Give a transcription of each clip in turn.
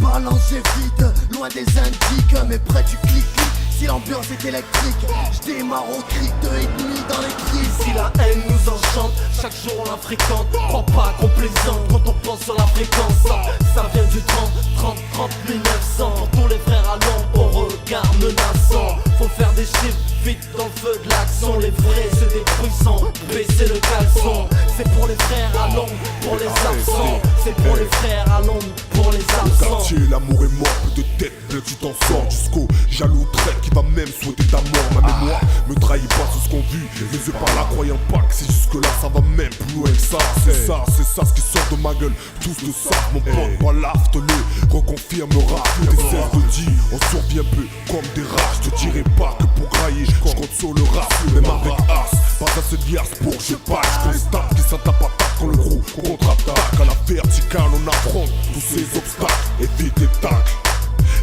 balances j'évite, loin des indiques, mais près du clic-clic. Si l'ambiance est électrique, je démarre au cri de ennemi dans les crises. Si la haine nous enchante, chaque jour on la fréquente. Crois pas qu'on plaisante quand on pense sur la fréquence. Ça vient du 30, 1900. Pour tous les frères à l'ombre, au regard menaçant. Faut faire des chiffres vite dans le feu de l'action. Les vrais c'est des puissants, baisser le caleçon. C'est pour les frères à l'ombre, pour les absents. C'est pour les frères à l'ombre, pour les Au absents. quartier, l'amour est mort, peu de tête, plein tu t'en sors. Jusqu'au jaloux trait qui va même souhaiter ta mort. Ma mémoire me trahit pas sur ce qu'on vit. Les yeux par là croyant pas que si jusque là ça va même plus loin que ça. C'est ça ce qui sort de ma gueule. Tous le savent, mon pote Balaf te le reconfirmera. Tes 16 de dit, on survit un peu comme des rats. Je te dirai pas que pour grailler, je compte sur le rap. Même avec As, pas assez de liasses pour que je passe. Je constate qu'ils s'attaquent pas quand le gros contre-attaque. À la verticale on affronte tous ces obstacles. Évite les tacles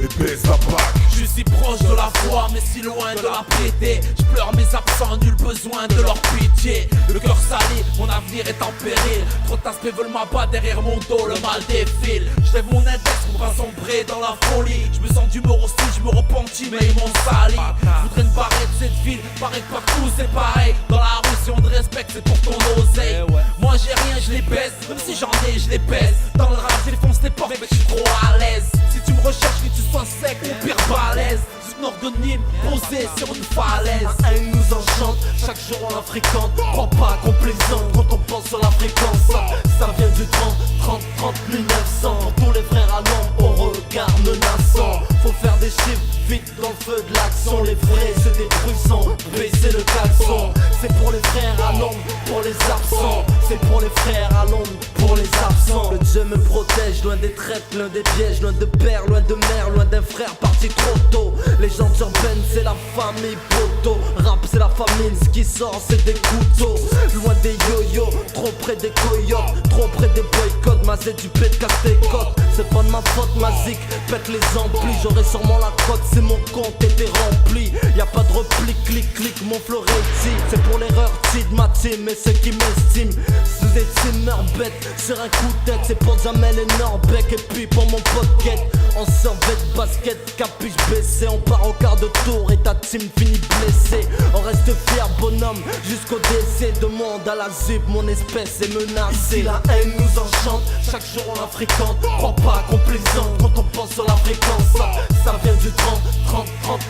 et baisse la bague. Je suis si proche de la foi mais si loin de la piété. Je pleure mes absents, nul besoin de leur pitié. Le cœur sali, mon avenir est en péril. Trop d'aspects veulent m'abattre derrière mon dos, le mal défile. Je lève mon index pour pas sombrer dans la folie. Je me sens d'humeur aussi, je me repentis mais ils m'ont sali. Je voudrais me barrer de cette ville, paraît que partout c'est pareil. Dans la rue si on te respecte c'est pour ton oseille. Moi j'ai rien, je les baisse, même si j'en ai je les baisse. Dans le rap j'enfonce les portes mais je suis trop à l'aise. Si tu me recherches que tu sois sec ou pire balèze. Du nord de Nîmes, posé sur une falaise. La haine nous enchante, chaque jour on la fréquente. Crois pas qu'on plaisante quand on pense sur la fréquence. Ça vient du 30, 1900. Pour tous les frères à l'ombre, au regard menaçant. Faut faire des chiffres vite dans le feu de l'action. Les vrais c'est des puissants, baisser le caleçon. C'est pour les frères à l'ombre, pour les absents. C'est pour les frères à l'ombre, pour les absents. Le Dieu me protège, loin des traites, loin des pièges. Loin de père, loin de mère, loin d'un frère parti trop tôt. Légende urbaine c'est la famille poteau. Rap c'est la famine, ce qui sort c'est des couteaux. Loin des yo-yo, trop près des coyotes. Trop près des boycotts, ma Z du pète casse tes côtes. C'est pas de ma faute, ma zik pète les amplis. J'aurais sûrement la cote, c'est mon compte était rempli. Y'a pas de repli, clic, clic, mon flow réussi. C'est pour l'erreur, de ma team et ceux qui m'estiment. Sous des teamers bêtes, sur un coup de tête. C'est pour Jamel et Norbeck et puis pour mon pocket. On survêt de basket, capuche baissée. On part au quart de tour et ta team finit blessée. On reste fier bonhomme jusqu'au décès. Demande à la zip, mon espèce est menacée. Ici la haine nous enchante, chaque jour on la fréquente. Crois pas qu'on plaisante quand on pense sur la fréquence. Ça vient du 30,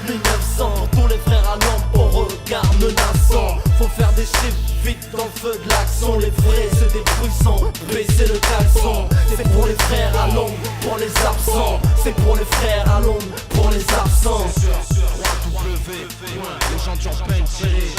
1900. Pour tous les frères à l'ombre, au regard menaçant. Faut faire des chiffres vite dans le feu de l'action. Les vrais c'est des puissants, baisser le caleçon. C'est pour les frères à l'ombre, pour les absents. C'est pour les frères à l'ombre, pour les absents. Les gens urbaines tirés,